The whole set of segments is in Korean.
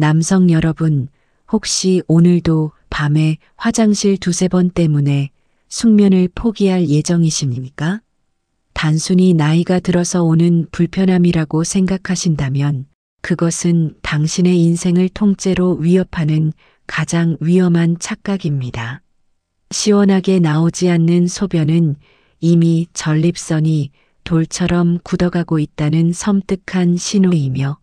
남성 여러분, 혹시 오늘도 밤에 화장실 두세 번 때문에 숙면을 포기할 예정이십니까? 단순히 나이가 들어서 오는 불편함이라고 생각하신다면 그것은 당신의 인생을 통째로 위협하는 가장 위험한 착각입니다. 시원하게 나오지 않는 소변은 이미 전립선이 돌처럼 굳어가고 있다는 섬뜩한 신호이며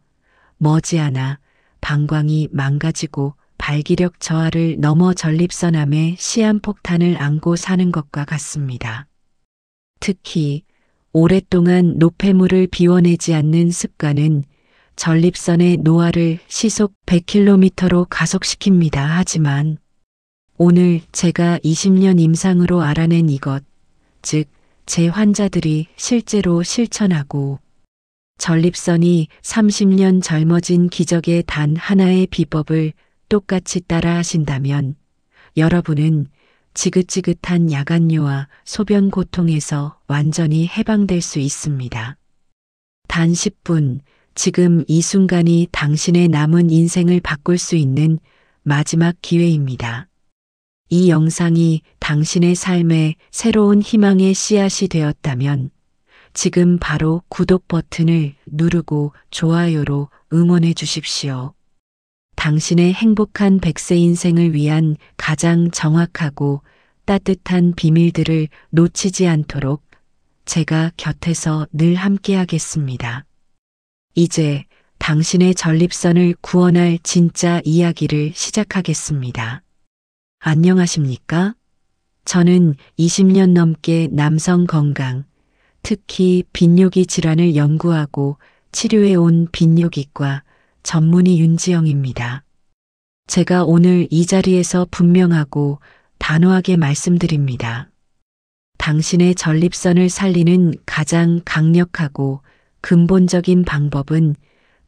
머지않아 방광이 망가지고 발기력 저하를 넘어 전립선암의 시한폭탄을 안고 사는 것과 같습니다. 특히 오랫동안 노폐물을 비워내지 않는 습관은 전립선의 노화를 시속 100km로 가속시킵니다. 하지만 오늘 제가 20년 임상으로 알아낸 이것, 즉 제 환자들이 실제로 실천하고 전립선이 30년 젊어진 기적의 단 하나의 비법을 똑같이 따라 하신다면 여러분은 지긋지긋한 야간뇨와 소변 고통에서 완전히 해방될 수 있습니다. 단 10분, 지금 이 순간이 당신의 남은 인생을 바꿀 수 있는 마지막 기회입니다. 이 영상이 당신의 삶에 새로운 희망의 씨앗이 되었다면 지금 바로 구독 버튼을 누르고 좋아요로 응원해 주십시오. 당신의 행복한 100세 인생을 위한 가장 정확하고 따뜻한 비밀들을 놓치지 않도록 제가 곁에서 늘 함께하겠습니다. 이제 당신의 전립선을 구원할 진짜 이야기를 시작하겠습니다. 안녕하십니까? 저는 20년 넘게 남성 건강, 특히 빈뇨기 질환을 연구하고 치료해온 빈뇨기과 전문의 윤지영입니다. 제가 오늘 이 자리에서 분명하고 단호하게 말씀드립니다. 당신의 전립선을 살리는 가장 강력하고 근본적인 방법은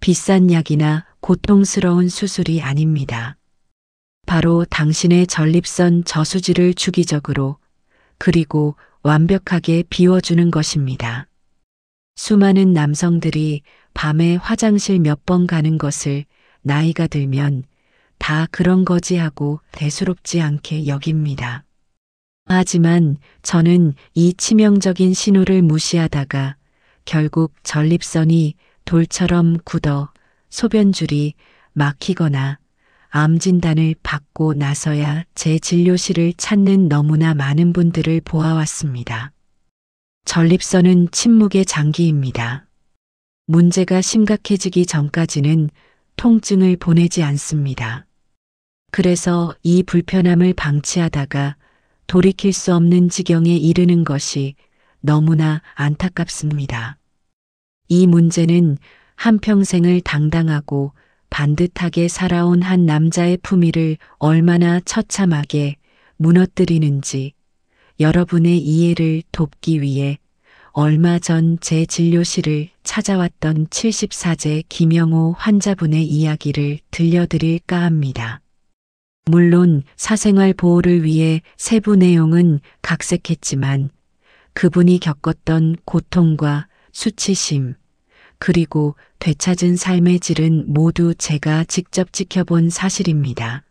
비싼 약이나 고통스러운 수술이 아닙니다. 바로 당신의 전립선 저수지를 주기적으로 그리고 완벽하게 비워주는 것입니다. 수많은 남성들이 밤에 화장실 몇 번 가는 것을 나이가 들면 다 그런 거지 하고 대수롭지 않게 여깁니다. 하지만 저는 이 치명적인 신호를 무시하다가 결국 전립선이 돌처럼 굳어 소변줄이 막히거나 암 진단을 받고 나서야 제 진료실을 찾는 너무나 많은 분들을 보아왔습니다. 전립선은 침묵의 장기입니다. 문제가 심각해지기 전까지는 통증을 보내지 않습니다. 그래서 이 불편함을 방치하다가 돌이킬 수 없는 지경에 이르는 것이 너무나 안타깝습니다. 이 문제는 한평생을 당당하고 반듯하게 살아온 한 남자의 품위를 얼마나 처참하게 무너뜨리는지 여러분의 이해를 돕기 위해 얼마 전 제 진료실을 찾아왔던 74세 김영호 환자분의 이야기를 들려드릴까 합니다. 물론 사생활 보호를 위해 세부 내용은 각색했지만 그분이 겪었던 고통과 수치심, 그리고 되찾은 삶의 질은 모두 제가 직접 지켜본 사실입니다.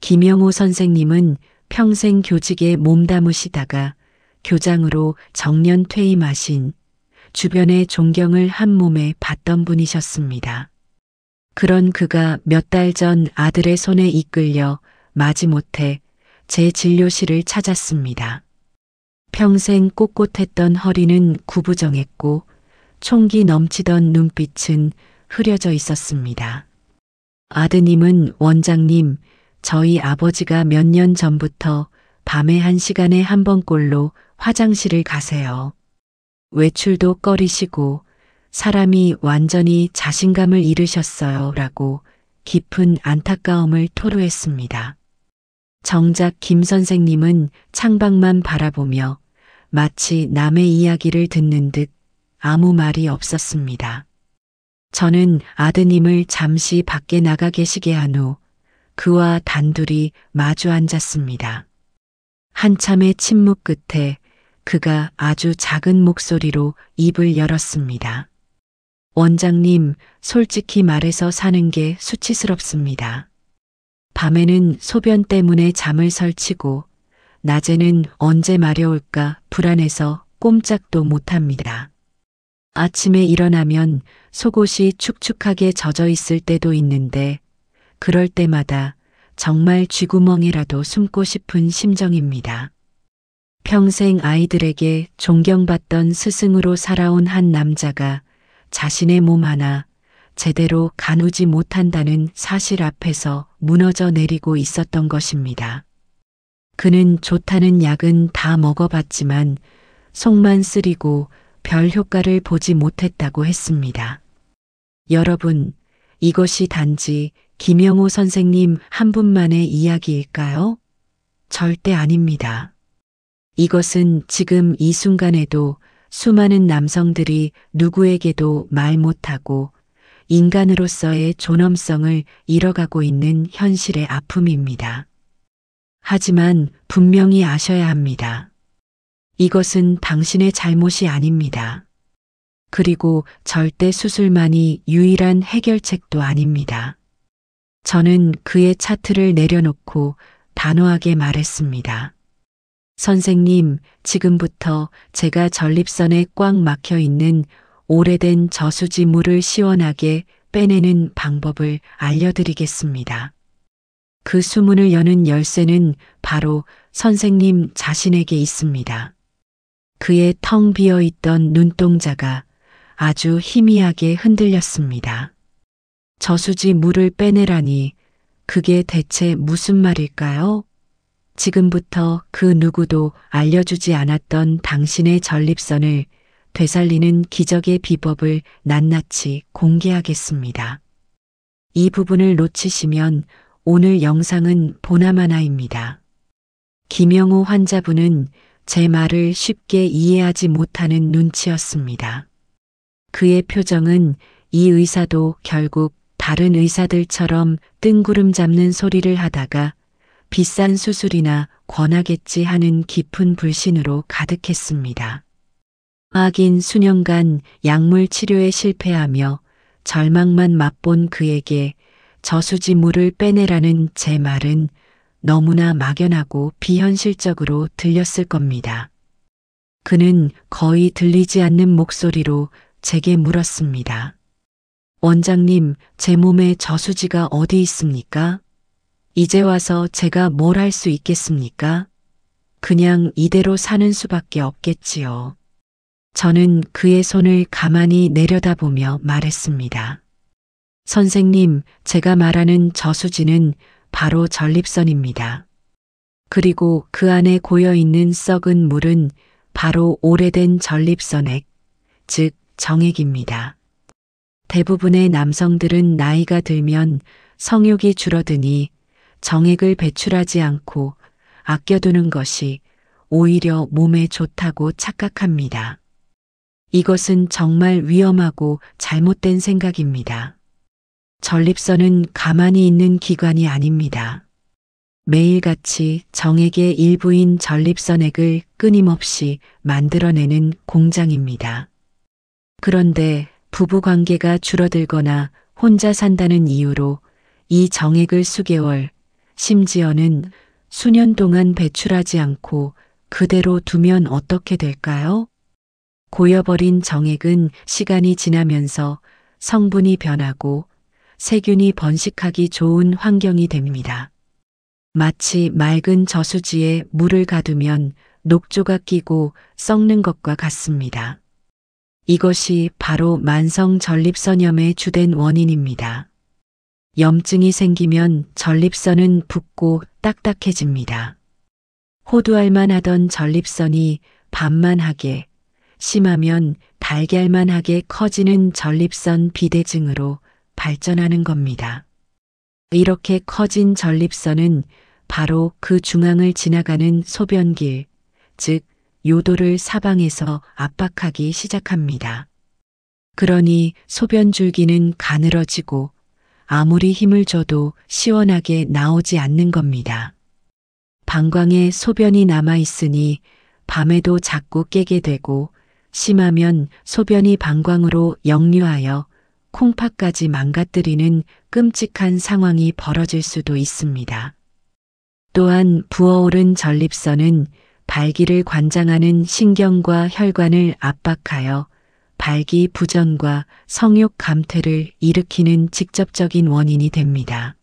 김영호 선생님은 평생 교직에 몸담으시다가 교장으로 정년 퇴임하신 주변의 존경을 한 몸에 받던 분이셨습니다. 그런 그가 몇 달 전 아들의 손에 이끌려 마지못해 제 진료실을 찾았습니다. 평생 꼿꼿했던 허리는 구부정했고 총기 넘치던 눈빛은 흐려져 있었습니다. 아드님은 원장님, 저희 아버지가 몇 년 전부터 밤에 1시간에 한 번꼴로 화장실을 가세요. 외출도 꺼리시고 사람이 완전히 자신감을 잃으셨어요. 라고 깊은 안타까움을 토로했습니다. 정작 김 선생님은 창밖만 바라보며 마치 남의 이야기를 듣는 듯 아무 말이 없었습니다. 저는 아드님을 잠시 밖에 나가 계시게 한 후 그와 단둘이 마주 앉았습니다. 한참의 침묵 끝에 그가 아주 작은 목소리로 입을 열었습니다. 원장님, 솔직히 말해서 사는 게 수치스럽습니다. 밤에는 소변 때문에 잠을 설치고 낮에는 언제 마려울까 불안해서 꼼짝도 못합니다. 아침에 일어나면 속옷이 축축하게 젖어 있을 때도 있는데 그럴 때마다 정말 쥐구멍이라도 숨고 싶은 심정입니다. 평생 아이들에게 존경받던 스승으로 살아온 한 남자가 자신의 몸 하나 제대로 가누지 못한다는 사실 앞에서 무너져 내리고 있었던 것입니다. 그는 좋다는 약은 다 먹어봤지만 속만 쓰리고 별 효과를 보지 못했다고 했습니다. 여러분, 이것이 단지 김영호 선생님 한 분만의 이야기일까요? 절대 아닙니다. 이것은 지금 이 순간에도 수많은 남성들이 누구에게도 말 못하고 인간으로서의 존엄성을 잃어가고 있는 현실의 아픔입니다. 하지만 분명히 아셔야 합니다. 이것은 당신의 잘못이 아닙니다. 그리고 절대 수술만이 유일한 해결책도 아닙니다. 저는 그의 차트를 내려놓고 단호하게 말했습니다. 선생님, 지금부터 제가 전립선에 꽉 막혀 있는 오래된 저수지 물을 시원하게 빼내는 방법을 알려드리겠습니다. 그 수문을 여는 열쇠는 바로 선생님 자신에게 있습니다. 그의 텅 비어 있던 눈동자가 아주 희미하게 흔들렸습니다. 저수지 물을 빼내라니 그게 대체 무슨 말일까요? 지금부터 그 누구도 알려주지 않았던 당신의 전립선을 되살리는 기적의 비법을 낱낱이 공개하겠습니다. 이 부분을 놓치시면 오늘 영상은 보나마나입니다. 김영호 환자분은 제 말을 쉽게 이해하지 못하는 눈치였습니다. 그의 표정은 이 의사도 결국 다른 의사들처럼 뜬구름 잡는 소리를 하다가 비싼 수술이나 권하겠지 하는 깊은 불신으로 가득했습니다. 하긴 수년간 약물 치료에 실패하며 절망만 맛본 그에게 저수지 물을 빼내라는 제 말은 너무나 막연하고 비현실적으로 들렸을 겁니다. 그는 거의 들리지 않는 목소리로 제게 물었습니다. 원장님, 제 몸에 저수지가 어디 있습니까? 이제 와서 제가 뭘 할 수 있겠습니까? 그냥 이대로 사는 수밖에 없겠지요. 저는 그의 손을 가만히 내려다보며 말했습니다. 선생님, 제가 말하는 저수지는 바로 전립선입니다. 그리고 그 안에 고여있는 썩은 물은 바로 오래된 전립선액, 즉 정액입니다. 대부분의 남성들은 나이가 들면 성욕이 줄어드니 정액을 배출하지 않고 아껴두는 것이 오히려 몸에 좋다고 착각합니다. 이것은 정말 위험하고 잘못된 생각입니다. 전립선은 가만히 있는 기관이 아닙니다. 매일같이 정액의 일부인 전립선액을 끊임없이 만들어내는 공장입니다. 그런데 부부 관계가 줄어들거나 혼자 산다는 이유로 이 정액을 수개월, 심지어는 수년 동안 배출하지 않고 그대로 두면 어떻게 될까요? 고여버린 정액은 시간이 지나면서 성분이 변하고 세균이 번식하기 좋은 환경이 됩니다. 마치 맑은 저수지에 물을 가두면 녹조가 끼고 썩는 것과 같습니다. 이것이 바로 만성 전립선염의 주된 원인입니다. 염증이 생기면 전립선은 붓고 딱딱해집니다. 호두알만 하던 전립선이 밤만하게, 심하면 달걀만하게 커지는 전립선 비대증으로 발전하는 겁니다. 이렇게 커진 전립선은 바로 그 중앙을 지나가는 소변길, 즉 요도를 사방에서 압박하기 시작합니다. 그러니 소변줄기는 가늘어지고 아무리 힘을 줘도 시원하게 나오지 않는 겁니다. 방광에 소변이 남아있으니 밤에도 자꾸 깨게 되고 심하면 소변이 방광으로 역류하여 콩팥까지 망가뜨리는 끔찍한 상황이 벌어질 수도 있습니다. 또한 부어오른 전립선은 발기를 관장하는 신경과 혈관을 압박하여 발기 부전과 성욕 감퇴를 일으키는 직접적인 원인이 됩니다.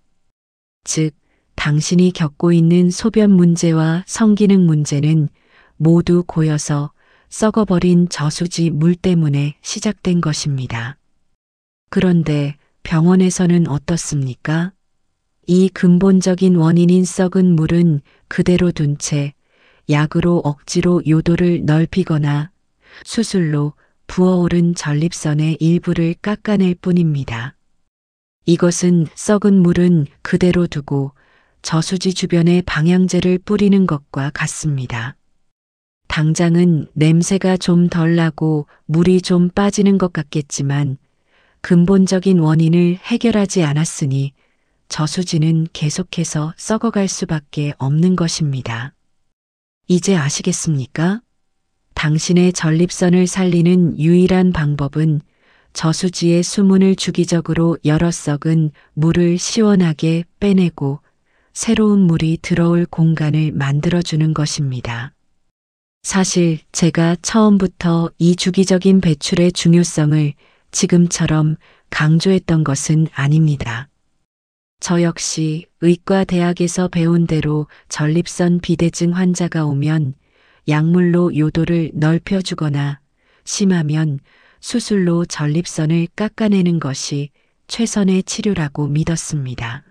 즉, 당신이 겪고 있는 소변 문제와 성기능 문제는 모두 고여서 썩어버린 저수지 물 때문에 시작된 것입니다. 그런데 병원에서는 어떻습니까? 이 근본적인 원인인 썩은 물은 그대로 둔 채 약으로 억지로 요도를 넓히거나 수술로 부어오른 전립선의 일부를 깎아낼 뿐입니다. 이것은 썩은 물은 그대로 두고 저수지 주변에 방향제를 뿌리는 것과 같습니다. 당장은 냄새가 좀 덜 나고 물이 좀 빠지는 것 같겠지만 근본적인 원인을 해결하지 않았으니 저수지는 계속해서 썩어갈 수밖에 없는 것입니다. 이제 아시겠습니까? 당신의 전립선을 살리는 유일한 방법은 저수지의 수문을 주기적으로 열어 썩은 물을 시원하게 빼내고 새로운 물이 들어올 공간을 만들어주는 것입니다. 사실 제가 처음부터 이 주기적인 배출의 중요성을 지금처럼 강조했던 것은 아닙니다. 저 역시 의과대학에서 배운 대로 전립선 비대증 환자가 오면 약물로 요도를 넓혀주거나 심하면 수술로 전립선을 깎아내는 것이 최선의 치료라고 믿었습니다.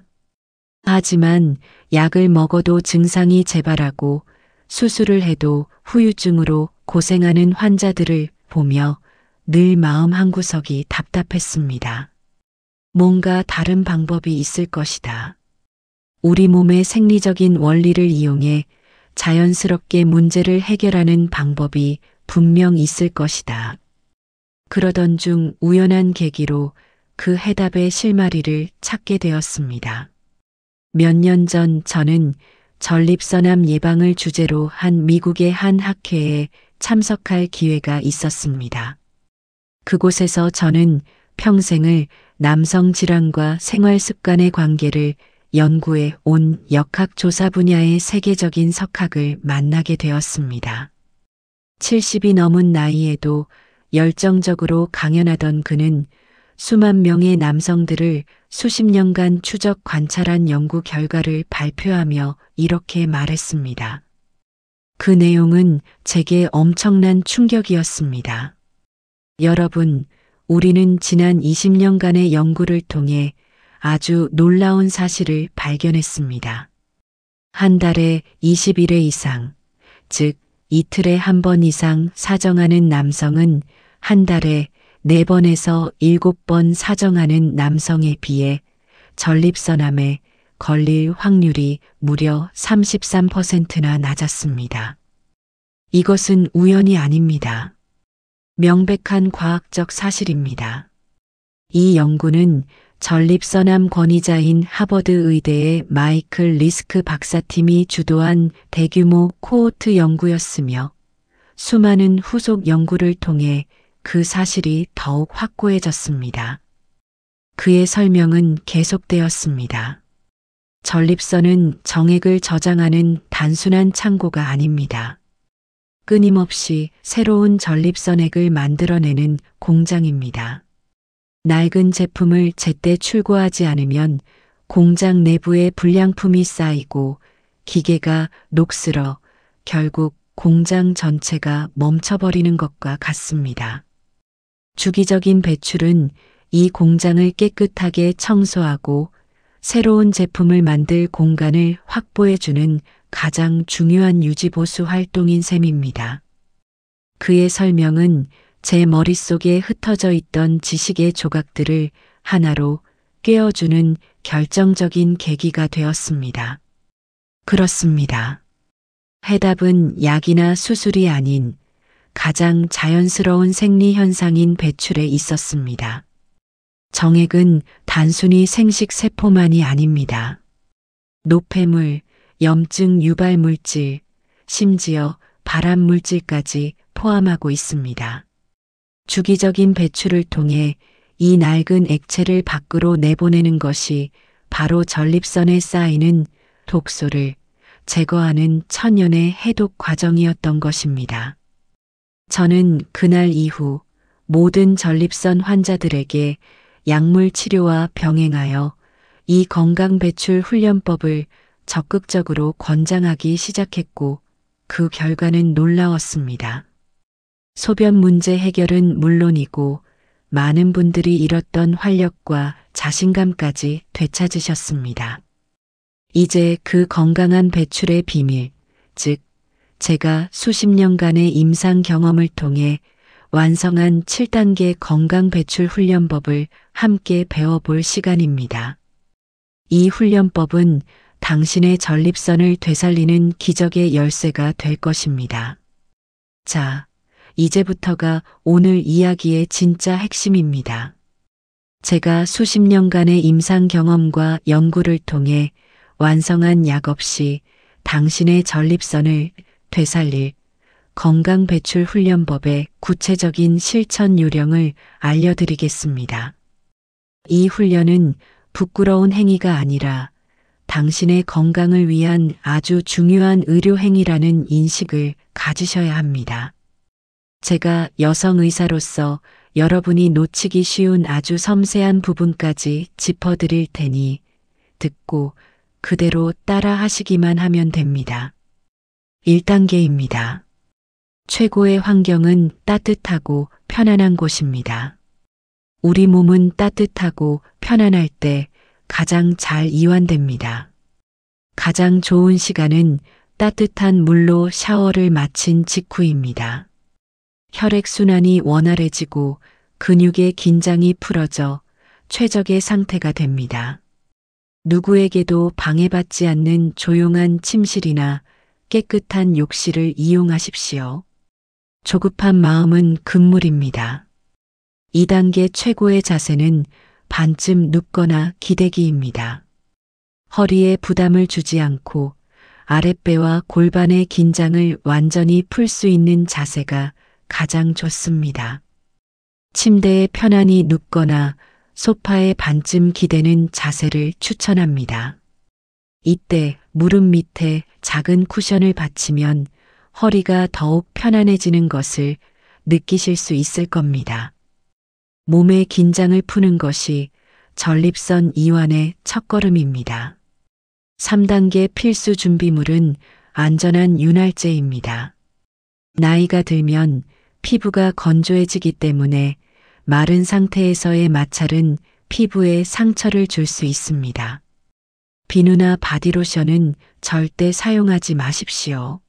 하지만 약을 먹어도 증상이 재발하고 수술을 해도 후유증으로 고생하는 환자들을 보며 늘 마음 한구석이 답답했습니다. 뭔가 다른 방법이 있을 것이다. 우리 몸의 생리적인 원리를 이용해 자연스럽게 문제를 해결하는 방법이 분명 있을 것이다. 그러던 중 우연한 계기로 그 해답의 실마리를 찾게 되었습니다. 몇 년 전 저는 전립선암 예방을 주제로 한 미국의 한 학회에 참석할 기회가 있었습니다. 그곳에서 저는 평생을 남성 질환과 생활 습관의 관계를 연구해 온 역학조사 분야의 세계적인 석학을 만나게 되었습니다. 70이 넘은 나이에도 열정적으로 강연하던 그는 수만 명의 남성들을 수십 년간 추적 관찰한 연구 결과를 발표하며 이렇게 말했습니다. 그 내용은 제게 엄청난 충격이었습니다. 여러분, 우리는 지난 20년간의 연구를 통해 아주 놀라운 사실을 발견했습니다. 한 달에 20일회 이상, 즉 이틀에 한 번 이상 사정하는 남성은 한 달에 4번에서 7번 사정하는 남성에 비해 전립선암에 걸릴 확률이 무려 33%나 낮았습니다. 이것은 우연이 아닙니다. 명백한 과학적 사실입니다. 이 연구는 전립선암 권위자인 하버드 의대의 마이클 리스크 박사팀이 주도한 대규모 코호트 연구였으며 수많은 후속 연구를 통해 그 사실이 더욱 확고해졌습니다. 그의 설명은 계속되었습니다. 전립선은 정액을 저장하는 단순한 창고가 아닙니다. 끊임없이 새로운 전립선액을 만들어내는 공장입니다. 낡은 제품을 제때 출고하지 않으면 공장 내부에 불량품이 쌓이고 기계가 녹슬어 결국 공장 전체가 멈춰버리는 것과 같습니다. 주기적인 배출은 이 공장을 깨끗하게 청소하고 새로운 제품을 만들 공간을 확보해주는 가장 중요한 유지보수 활동인 셈입니다. 그의 설명은 제 머릿속에 흩어져 있던 지식의 조각들을 하나로 꿰어주는 결정적인 계기가 되었습니다. 그렇습니다. 해답은 약이나 수술이 아닌 가장 자연스러운 생리 현상인 배출에 있었습니다. 정액은 단순히 생식 세포만이 아닙니다. 노폐물, 염증 유발 물질, 심지어 발암 물질까지 포함하고 있습니다. 주기적인 배출을 통해 이 낡은 액체를 밖으로 내보내는 것이 바로 전립선에 쌓이는 독소를 제거하는 천연의 해독 과정이었던 것입니다. 저는 그날 이후 모든 전립선 환자들에게 약물 치료와 병행하여 이 건강 배출 훈련법을 적극적으로 권장하기 시작했고 그 결과는 놀라웠습니다. 소변 문제 해결은 물론이고 많은 분들이 잃었던 활력과 자신감까지 되찾으셨습니다. 이제 그 건강한 배출의 비밀, 즉 제가 수십 년간의 임상 경험을 통해 완성한 7단계 건강 배출 훈련법을 함께 배워볼 시간입니다. 이 훈련법은 당신의 전립선을 되살리는 기적의 열쇠가 될 것입니다. 자, 이제부터가 오늘 이야기의 진짜 핵심입니다. 제가 수십 년간의 임상 경험과 연구를 통해 완성한 약 없이 당신의 전립선을 되살릴 건강 배출 훈련법의 구체적인 실천 요령을 알려드리겠습니다. 이 훈련은 부끄러운 행위가 아니라 당신의 건강을 위한 아주 중요한 의료 행위라는 인식을 가지셔야 합니다. 제가 여성 의사로서 여러분이 놓치기 쉬운 아주 섬세한 부분까지 짚어드릴 테니 듣고 그대로 따라 하시기만 하면 됩니다. 1단계입니다. 최고의 환경은 따뜻하고 편안한 곳입니다. 우리 몸은 따뜻하고 편안할 때 가장 잘 이완됩니다. 가장 좋은 시간은 따뜻한 물로 샤워를 마친 직후입니다. 혈액순환이 원활해지고 근육의 긴장이 풀어져 최적의 상태가 됩니다. 누구에게도 방해받지 않는 조용한 침실이나 깨끗한 욕실을 이용하십시오. 조급한 마음은 금물입니다. 2단계 최고의 자세는 반쯤 눕거나 기대기입니다. 허리에 부담을 주지 않고 아랫배와 골반의 긴장을 완전히 풀 수 있는 자세가 가장 좋습니다. 침대에 편안히 눕거나 소파에 반쯤 기대는 자세를 추천합니다. 이때 무릎 밑에 작은 쿠션을 받치면 허리가 더욱 편안해지는 것을 느끼실 수 있을 겁니다. 몸의 긴장을 푸는 것이 전립선 이완의 첫걸음입니다. 3단계 필수 준비물은 안전한 윤활제입니다. 나이가 들면 피부가 건조해지기 때문에 마른 상태에서의 마찰은 피부에 상처를 줄 수 있습니다. 비누나 바디로션은 절대 사용하지 마십시오.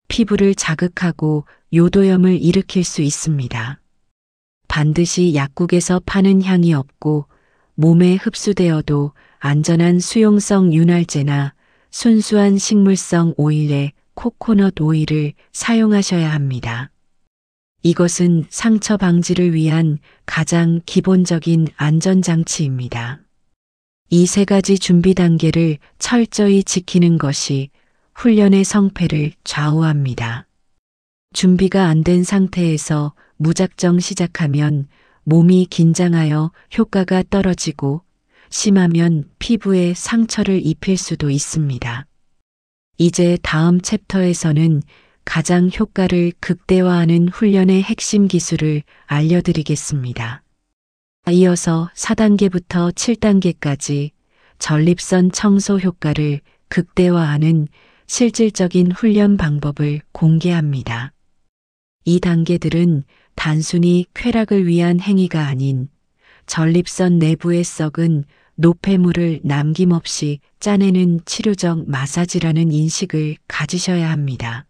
피부를 자극하고 요도염을 일으킬 수 있습니다. 반드시 약국에서 파는 향이 없고 몸에 흡수되어도 안전한 수용성 윤활제나 순수한 식물성 오일의 코코넛 오일을 사용하셔야 합니다. 이것은 상처 방지를 위한 가장 기본적인 안전장치입니다. 이 세 가지 준비 단계를 철저히 지키는 것이 훈련의 성패를 좌우합니다. 준비가 안 된 상태에서 무작정 시작하면 몸이 긴장하여 효과가 떨어지고 심하면 피부에 상처를 입힐 수도 있습니다. 이제 다음 챕터에서는 가장 효과를 극대화하는 훈련의 핵심 기술을 알려드리겠습니다. 이어서 4단계부터 7단계까지 전립선 청소 효과를 극대화하는 실질적인 훈련 방법을 공개합니다. 이 단계들은 단순히 쾌락을 위한 행위가 아닌 전립선 내부에 썩은 노폐물을 남김없이 짜내는 치료적 마사지라는 인식을 가지셔야 합니다.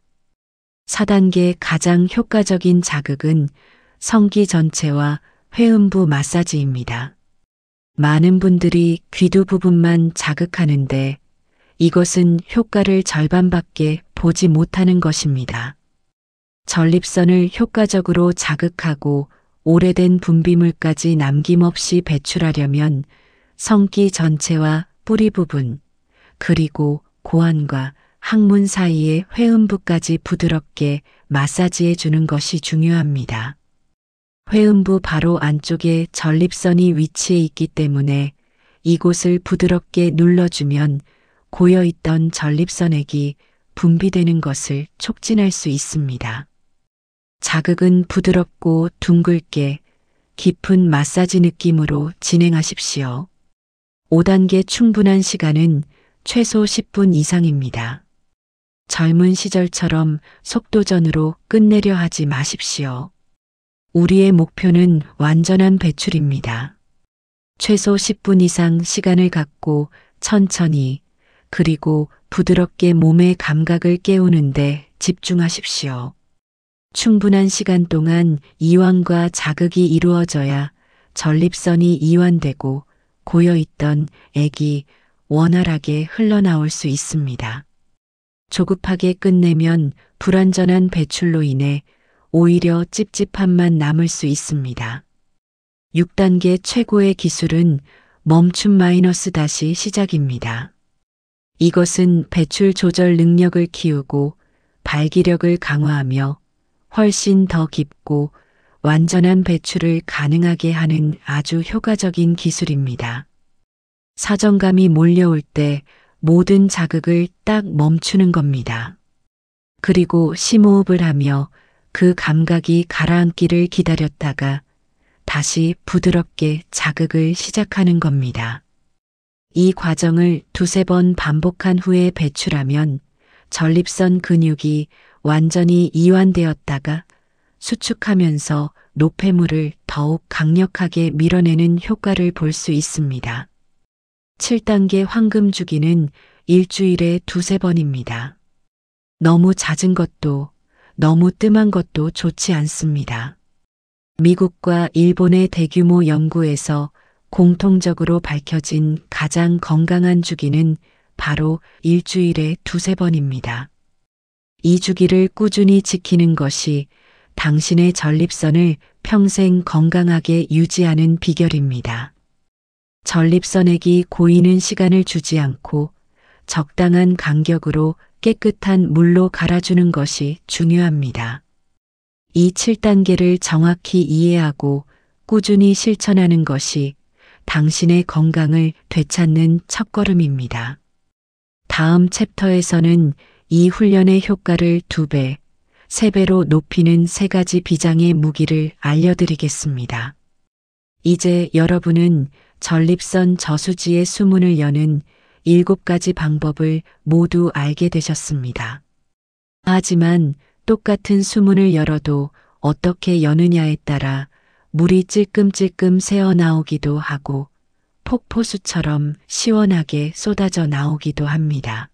4단계 가장 효과적인 자극은 성기 전체와 회음부 마사지입니다. 많은 분들이 귀두 부분만 자극하는데 이것은 효과를 절반밖에 보지 못하는 것입니다. 전립선을 효과적으로 자극하고 오래된 분비물까지 남김없이 배출하려면 성기 전체와 뿌리 부분, 그리고 고환과 항문 사이의 회음부까지 부드럽게 마사지해 주는 것이 중요합니다. 회음부 바로 안쪽에 전립선이 위치해 있기 때문에 이곳을 부드럽게 눌러주면 고여있던 전립선액이 분비되는 것을 촉진할 수 있습니다. 자극은 부드럽고 둥글게 깊은 마사지 느낌으로 진행하십시오. 5단계 충분한 시간은 최소 10분 이상입니다. 젊은 시절처럼 속도전으로 끝내려 하지 마십시오. 우리의 목표는 완전한 배출입니다. 최소 10분 이상 시간을 갖고 천천히 그리고 부드럽게 몸의 감각을 깨우는데 집중하십시오. 충분한 시간 동안 이완과 자극이 이루어져야 전립선이 이완되고 고여있던 액이 원활하게 흘러나올 수 있습니다. 조급하게 끝내면 불완전한 배출로 인해 오히려 찝찝함만 남을 수 있습니다. 6단계 최고의 기술은 멈춤 마이너스 다시 시작입니다. 이것은 배출 조절 능력을 키우고 발기력을 강화하며 훨씬 더 깊고 완전한 배출을 가능하게 하는 아주 효과적인 기술입니다. 사정감이 몰려올 때 모든 자극을 딱 멈추는 겁니다. 그리고 심호흡을 하며 그 감각이 가라앉기를 기다렸다가 다시 부드럽게 자극을 시작하는 겁니다. 이 과정을 2~3번 반복한 후에 배출하면 전립선 근육이 완전히 이완되었다가 수축하면서 노폐물을 더욱 강력하게 밀어내는 효과를 볼 수 있습니다. 7단계 황금 주기는 일주일에 2~3번입니다. 너무 잦은 것도 너무 뜸한 것도 좋지 않습니다. 미국과 일본의 대규모 연구에서 공통적으로 밝혀진 가장 건강한 주기는 바로 일주일에 2~3번입니다. 이 주기를 꾸준히 지키는 것이 당신의 전립선을 평생 건강하게 유지하는 비결입니다. 전립선액이 고이는 시간을 주지 않고 적당한 간격으로 깨끗한 물로 갈아주는 것이 중요합니다. 이 7단계를 정확히 이해하고 꾸준히 실천하는 것이 당신의 건강을 되찾는 첫걸음입니다. 다음 챕터에서는 이 훈련의 효과를 2배, 3배로 높이는 3가지 비장의 무기를 알려드리겠습니다. 이제 여러분은 전립선 저수지의 수문을 여는 7가지 방법을 모두 알게 되셨습니다. 하지만 똑같은 수문을 열어도 어떻게 여느냐에 따라 물이 찔끔찔끔 새어나오기도 하고 폭포수처럼 시원하게 쏟아져 나오기도 합니다.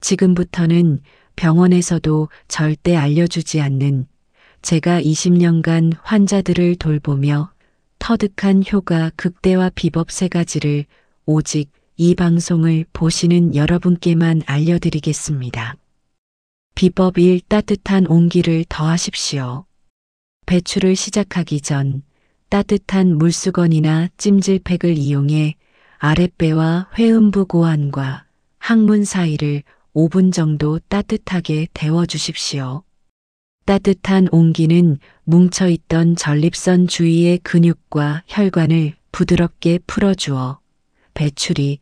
지금부터는 병원에서도 절대 알려주지 않는 제가 20년간 환자들을 돌보며 터득한 효과 극대화 비법 3가지를 오직 이 방송을 보시는 여러분께만 알려드리겠습니다. 비법 1. 따뜻한 온기를 더하십시오. 배출을 시작하기 전 따뜻한 물수건이나 찜질팩을 이용해 아랫배와 회음부 고환과 항문 사이를 5분 정도 따뜻하게 데워주십시오. 따뜻한 온기는 뭉쳐있던 전립선 주위의 근육과 혈관을 부드럽게 풀어주어 배출이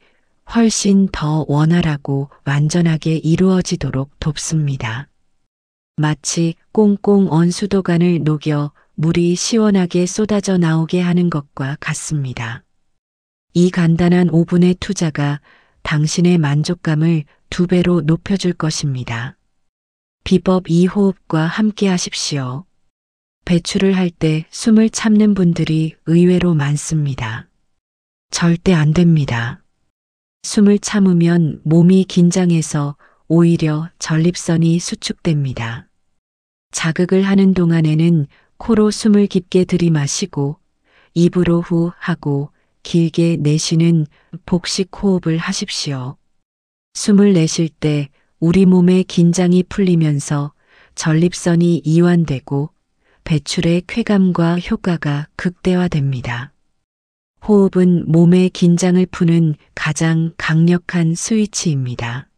훨씬 더 원활하고 완전하게 이루어지도록 돕습니다. 마치 꽁꽁 언 수도관을 녹여 물이 시원하게 쏟아져 나오게 하는 것과 같습니다. 이 간단한 5분의 투자가 당신의 만족감을 2배로 높여줄 것입니다. 비법 2. 호흡과 함께 하십시오. 배출을 할 때 숨을 참는 분들이 의외로 많습니다. 절대 안 됩니다. 숨을 참으면 몸이 긴장해서 오히려 전립선이 수축됩니다. 자극을 하는 동안에는 코로 숨을 깊게 들이마시고 입으로 후 하고 길게 내쉬는 복식 호흡을 하십시오. 숨을 내쉴 때 우리 몸의 긴장이 풀리면서 전립선이 이완되고 배출의 쾌감과 효과가 극대화됩니다. 호흡은 몸의 긴장을 푸는 가장 강력한 스위치입니다.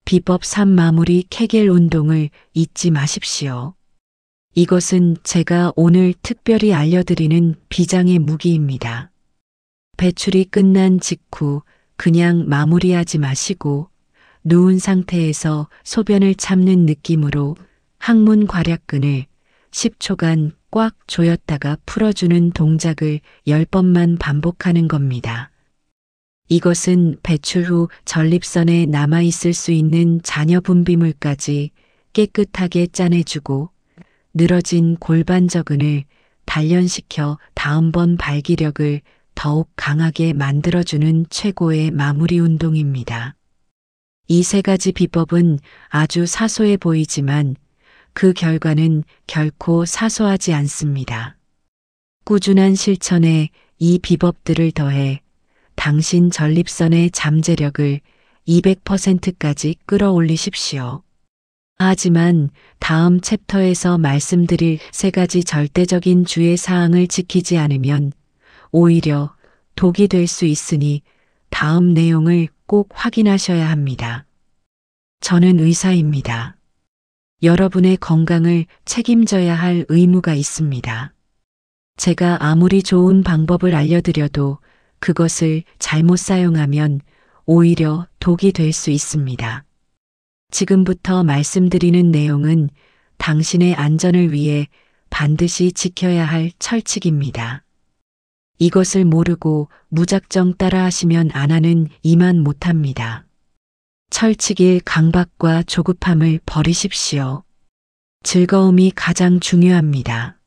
비법 3. 마무리 케겔 운동을 잊지 마십시오. 이것은 제가 오늘 특별히 알려드리는 비장의 무기입니다. 배출이 끝난 직후 그냥 마무리하지 마시고 누운 상태에서 소변을 참는 느낌으로 항문 괄약근을 10초간 꽉 조였다가 풀어주는 동작을 10번만 반복하는 겁니다. 이것은 배출 후 전립선에 남아있을 수 있는 잔여 분비물까지 깨끗하게 짜내주고 늘어진 골반저근을 단련시켜 다음번 발기력을 더욱 강하게 만들어주는 최고의 마무리 운동입니다. 이 세 가지 비법은 아주 사소해 보이지만 그 결과는 결코 사소하지 않습니다. 꾸준한 실천에 이 비법들을 더해 당신 전립선의 잠재력을 200%까지 끌어올리십시오. 하지만 다음 챕터에서 말씀드릴 세 가지 절대적인 주의 사항을 지키지 않으면 오히려 독이 될 수 있으니 다음 내용을 꼭 확인하셔야 합니다. 저는 의사입니다. 여러분의 건강을 책임져야 할 의무가 있습니다. 제가 아무리 좋은 방법을 알려드려도 그것을 잘못 사용하면 오히려 독이 될 수 있습니다. 지금부터 말씀드리는 내용은 당신의 안전을 위해 반드시 지켜야 할 철칙입니다. 이것을 모르고 무작정 따라하시면 안 하는 이만 못합니다. 철칙일 강박과 조급함을 버리십시오. 즐거움이 가장 중요합니다.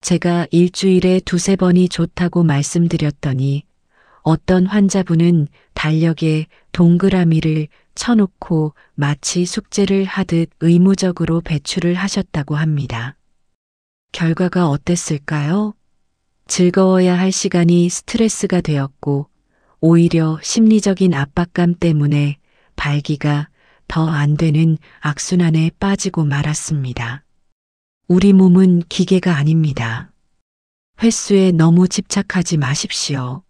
제가 일주일에 2~3번이 좋다고 말씀드렸더니 어떤 환자분은 달력에 동그라미를 쳐놓고 마치 숙제를 하듯 의무적으로 배출을 하셨다고 합니다. 결과가 어땠을까요? 즐거워야 할 시간이 스트레스가 되었고 오히려 심리적인 압박감 때문에 발기가 더 안 되는 악순환에 빠지고 말았습니다. 우리 몸은 기계가 아닙니다. 횟수에 너무 집착하지 마십시오.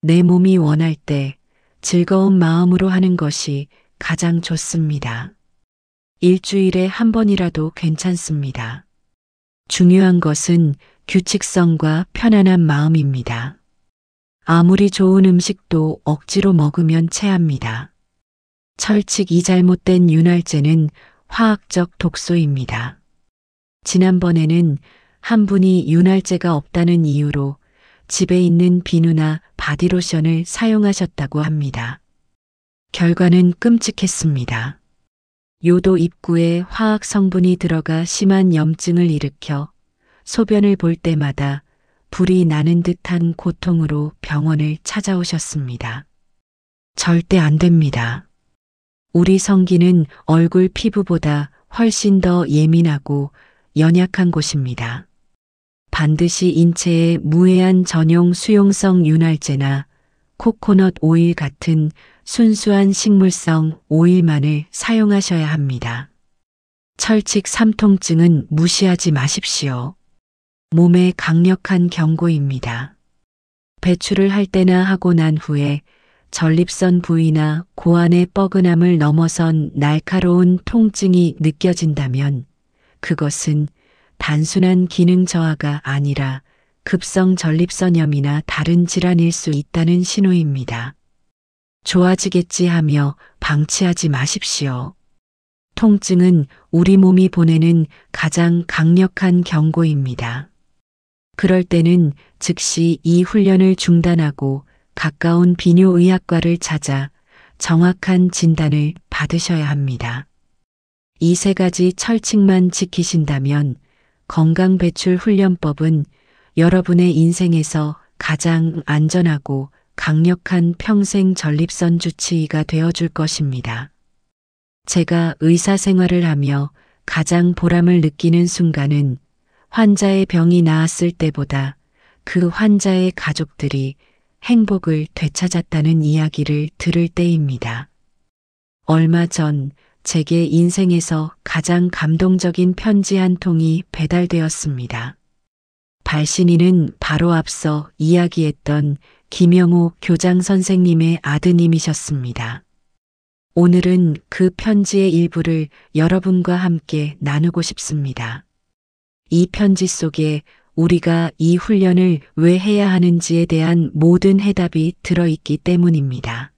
내 몸이 원할 때 즐거운 마음으로 하는 것이 가장 좋습니다. 일주일에 1번이라도 괜찮습니다. 중요한 것은 규칙성과 편안한 마음입니다. 아무리 좋은 음식도 억지로 먹으면 체합니다. 철칙 2 잘못된 윤활제는 화학적 독소입니다. 지난번에는 한 분이 윤활제가 없다는 이유로 집에 있는 비누나 바디로션을 사용하셨다고 합니다. 결과는 끔찍했습니다. 요도 입구에 화학 성분이 들어가 심한 염증을 일으켜 소변을 볼 때마다 불이 나는 듯한 고통으로 병원을 찾아오셨습니다. 절대 안 됩니다. 우리 성기는 얼굴 피부보다 훨씬 더 예민하고 연약한 곳입니다. 반드시 인체에 무해한 전용 수용성 윤활제나 코코넛 오일 같은 순수한 식물성 오일만을 사용하셔야 합니다. 철칙 3통증은 무시하지 마십시오. 몸의 강력한 경고입니다. 배출을 할 때나 하고 난 후에 전립선 부위나 고환의 뻐근함을 넘어선 날카로운 통증이 느껴진다면 그것은 단순한 기능 저하가 아니라 급성 전립선염이나 다른 질환일 수 있다는 신호입니다. 좋아지겠지 하며 방치하지 마십시오. 통증은 우리 몸이 보내는 가장 강력한 경고입니다. 그럴 때는 즉시 이 훈련을 중단하고 가까운 비뇨의학과를 찾아 정확한 진단을 받으셔야 합니다. 이 세 가지 철칙만 지키신다면 건강배출 훈련법은 여러분의 인생에서 가장 안전하고 강력한 평생 전립선 주치의가 되어줄 것입니다. 제가 의사 생활을 하며 가장 보람을 느끼는 순간은 환자의 병이 나았을 때보다 그 환자의 가족들이 행복을 되찾았다는 이야기를 들을 때입니다. 얼마 전 제게 인생에서 가장 감동적인 편지 한 통이 배달되었습니다. 발신인은 바로 앞서 이야기했던 김영호 교장 선생님의 아드님이셨습니다. 오늘은 그 편지의 일부를 여러분과 함께 나누고 싶습니다. 이 편지 속에 우리가 이 훈련을 왜 해야 하는지에 대한 모든 해답이 들어있기 때문입니다.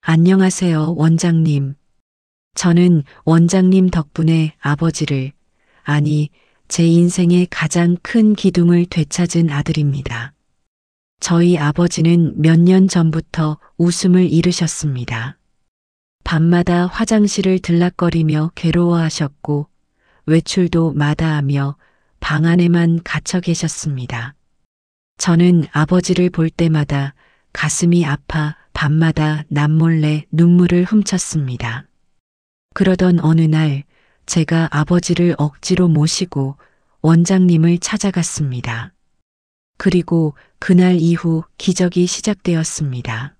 안녕하세요, 원장님. 저는 원장님 덕분에 아버지를, 아니, 제 인생의 가장 큰 기둥을 되찾은 아들입니다. 저희 아버지는 몇 년 전부터 웃음을 잃으셨습니다. 밤마다 화장실을 들락거리며 괴로워하셨고 외출도 마다하며 방 안에만 갇혀 계셨습니다. 저는 아버지를 볼 때마다 가슴이 아파 밤마다 남몰래 눈물을 훔쳤습니다. 그러던 어느 날 제가 아버지를 억지로 모시고 원장님을 찾아갔습니다. 그리고 그날 이후 기적이 시작되었습니다.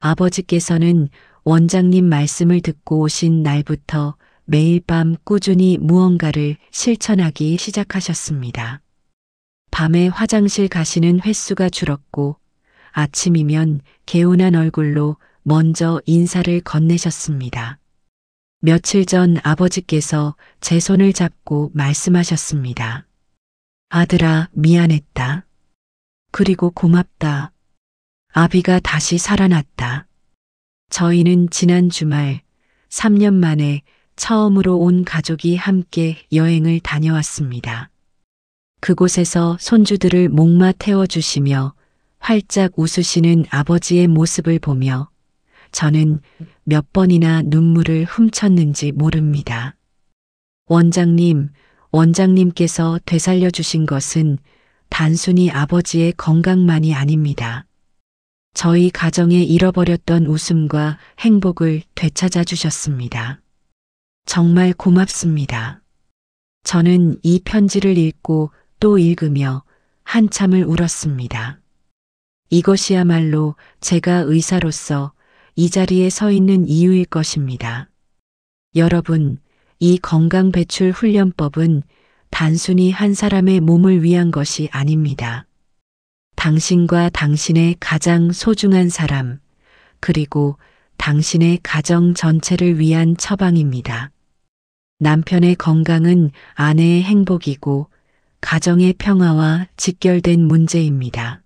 아버지께서는 원장님 말씀을 듣고 오신 날부터 매일 밤 꾸준히 무언가를 실천하기 시작하셨습니다. 밤에 화장실 가시는 횟수가 줄었고 아침이면 개운한 얼굴로 먼저 인사를 건네셨습니다. 며칠 전 아버지께서 제 손을 잡고 말씀하셨습니다. 아들아, 미안했다. 그리고 고맙다. 아비가 다시 살아났다. 저희는 지난 주말 3년 만에 처음으로 온 가족이 함께 여행을 다녀왔습니다. 그곳에서 손주들을 목마 태워주시며 활짝 웃으시는 아버지의 모습을 보며 저는 몇 번이나 눈물을 훔쳤는지 모릅니다. 원장님께서 되살려 주신 것은 단순히 아버지의 건강만이 아닙니다. 저희 가정에 잃어버렸던 웃음과 행복을 되찾아 주셨습니다. 정말 고맙습니다. 저는 이 편지를 읽고 또 읽으며 한참을 울었습니다. 이것이야말로 제가 의사로서 이 자리에 서 있는 이유일 것입니다. 여러분, 이 건강 배출 훈련법은 단순히 한 사람의 몸을 위한 것이 아닙니다. 당신과 당신의 가장 소중한 사람, 그리고 당신의 가정 전체를 위한 처방입니다. 남편의 건강은 아내의 행복이고 가정의 평화와 직결된 문제입니다.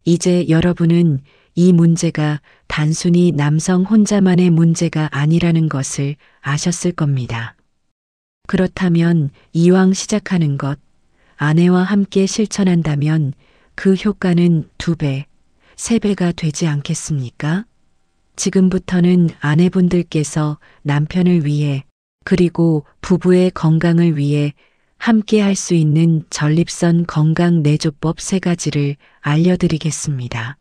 이제 여러분은 이 문제가 단순히 남성 혼자만의 문제가 아니라는 것을 아셨을 겁니다. 그렇다면 이왕 시작하는 것, 아내와 함께 실천한다면 그 효과는 2배, 3배가 되지 않겠습니까? 지금부터는 아내분들께서 남편을 위해 그리고 부부의 건강을 위해 함께 할 수 있는 전립선 건강 내조법 3가지를 알려드리겠습니다.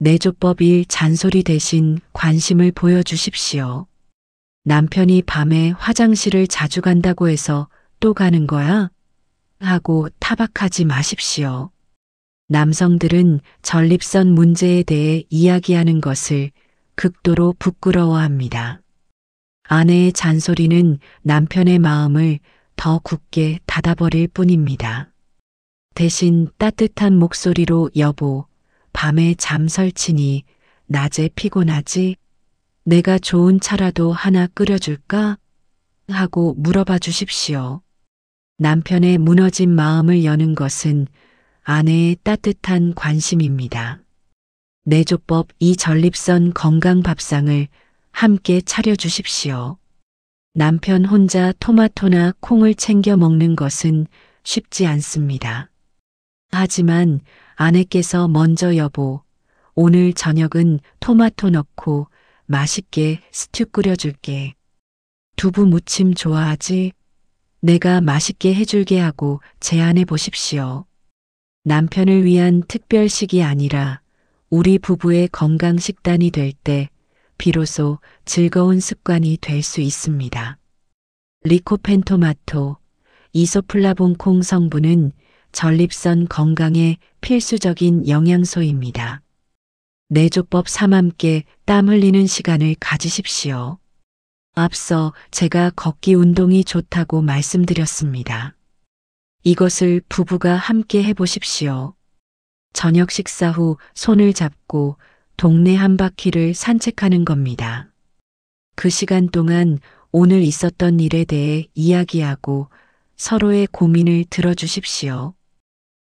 내조법 1. 잔소리 대신 관심을 보여주십시오. 남편이 밤에 화장실을 자주 간다고 해서 또 가는 거야? 하고 타박하지 마십시오. 남성들은 전립선 문제에 대해 이야기하는 것을 극도로 부끄러워합니다. 아내의 잔소리는 남편의 마음을 더 굳게 닫아버릴 뿐입니다. 대신 따뜻한 목소리로 여보, 밤에 잠 설치니 낮에 피곤하지? 내가 좋은 차라도 하나 끓여줄까? 하고 물어봐 주십시오. 남편의 무너진 마음을 여는 것은 아내의 따뜻한 관심입니다. 내조법 2. 전립선 건강 밥상을 함께 차려주십시오. 남편 혼자 토마토나 콩을 챙겨 먹는 것은 쉽지 않습니다. 하지만 아내께서 먼저 여보, 오늘 저녁은 토마토 넣고 맛있게 스튜 끓여줄게. 두부 무침 좋아하지? 내가 맛있게 해줄게 하고 제안해 보십시오. 남편을 위한 특별식이 아니라 우리 부부의 건강 식단이 될 때 비로소 즐거운 습관이 될 수 있습니다. 리코펜토마토, 이소플라본 콩 성분은 전립선 건강에 필수적인 영양소입니다. 내조법 3. 함께 땀 흘리는 시간을 가지십시오. 앞서 제가 걷기 운동이 좋다고 말씀드렸습니다. 이것을 부부가 함께 해보십시오. 저녁 식사 후 손을 잡고 동네 한 바퀴를 산책하는 겁니다. 그 시간 동안 오늘 있었던 일에 대해 이야기하고 서로의 고민을 들어주십시오.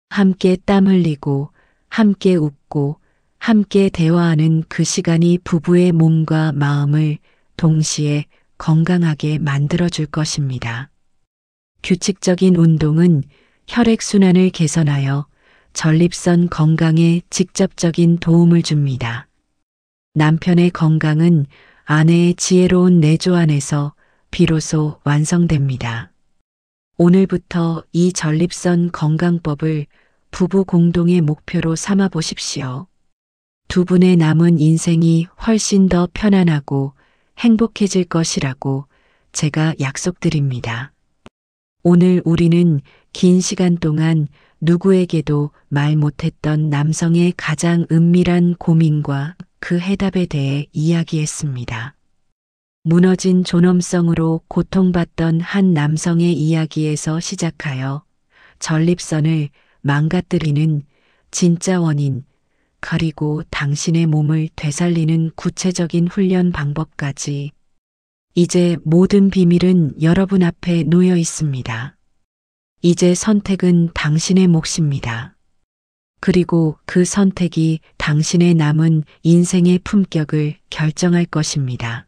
함께 땀 흘리고, 함께 웃고, 함께 대화하는 그 시간이 부부의 몸과 마음을 동시에 건강하게 만들어줄 것입니다. 규칙적인 운동은 혈액순환을 개선하여 전립선 건강에 직접적인 도움을 줍니다. 남편의 건강은 아내의 지혜로운 내조 안에서 비로소 완성됩니다. 오늘부터 이 전립선 건강법을 부부 공동의 목표로 삼아 보십시오. 두 분의 남은 인생이 훨씬 더 편안하고 행복해질 것이라고 제가 약속드립니다. 오늘 우리는 긴 시간 동안 누구에게도 말 못했던 남성의 가장 은밀한 고민과 그 해답에 대해 이야기했습니다. 무너진 존엄성으로 고통받던 한 남성의 이야기에서 시작하여 전립선을 망가뜨리는 진짜 원인, 그리고 당신의 몸을 되살리는 구체적인 훈련 방법까지 이제 모든 비밀은 여러분 앞에 놓여 있습니다. 이제 선택은 당신의 몫입니다. 그리고 그 선택이 당신의 남은 인생의 품격을 결정할 것입니다.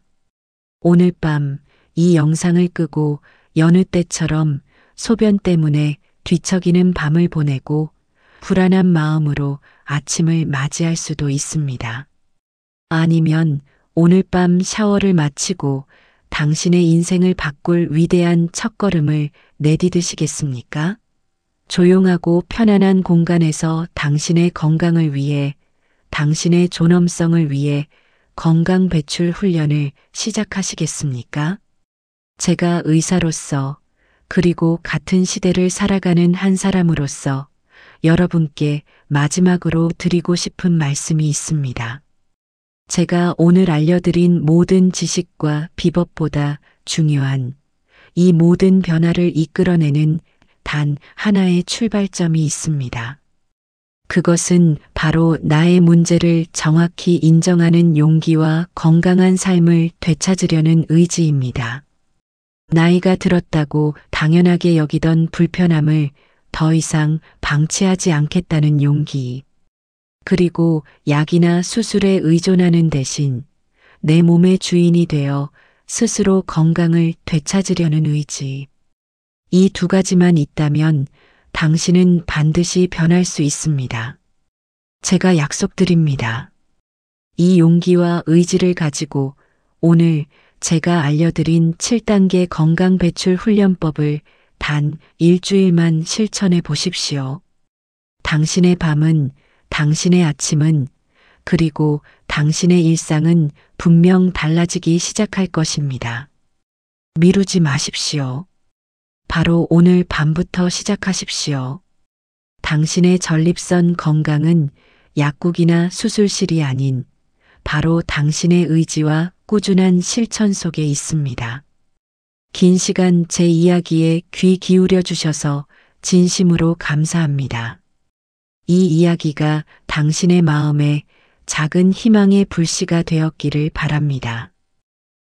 오늘 밤 이 영상을 끄고 여느 때처럼 소변 때문에 뒤척이는 밤을 보내고 불안한 마음으로 아침을 맞이할 수도 있습니다. 아니면 오늘 밤 샤워를 마치고 당신의 인생을 바꿀 위대한 첫걸음을 내디디시겠습니까? 조용하고 편안한 공간에서 당신의 건강을 위해, 당신의 존엄성을 위해 건강 배출 훈련을 시작하시겠습니까? 제가 의사로서, 그리고 같은 시대를 살아가는 한 사람으로서 여러분께 마지막으로 드리고 싶은 말씀이 있습니다. 제가 오늘 알려드린 모든 지식과 비법보다 중요한 이 모든 변화를 이끌어내는 단 하나의 출발점이 있습니다. 그것은 바로 나의 문제를 정확히 인정하는 용기와 건강한 삶을 되찾으려는 의지입니다. 나이가 들었다고 당연하게 여기던 불편함을 더 이상 방치하지 않겠다는 용기. 그리고 약이나 수술에 의존하는 대신 내 몸의 주인이 되어 스스로 건강을 되찾으려는 의지. 이 두 가지만 있다면 당신은 반드시 변할 수 있습니다. 제가 약속드립니다. 이 용기와 의지를 가지고 오늘 제가 알려드린 7단계 건강 배출 훈련법을 단 일주일만 실천해 보십시오. 당신의 밤은, 당신의 아침은, 그리고 당신의 일상은 분명 달라지기 시작할 것입니다. 미루지 마십시오. 바로 오늘 밤부터 시작하십시오. 당신의 전립선 건강은 약국이나 수술실이 아닌 바로 당신의 의지와 꾸준한 실천 속에 있습니다. 긴 시간 제 이야기에 귀 기울여 주셔서 진심으로 감사합니다. 이 이야기가 당신의 마음에 작은 희망의 불씨가 되었기를 바랍니다.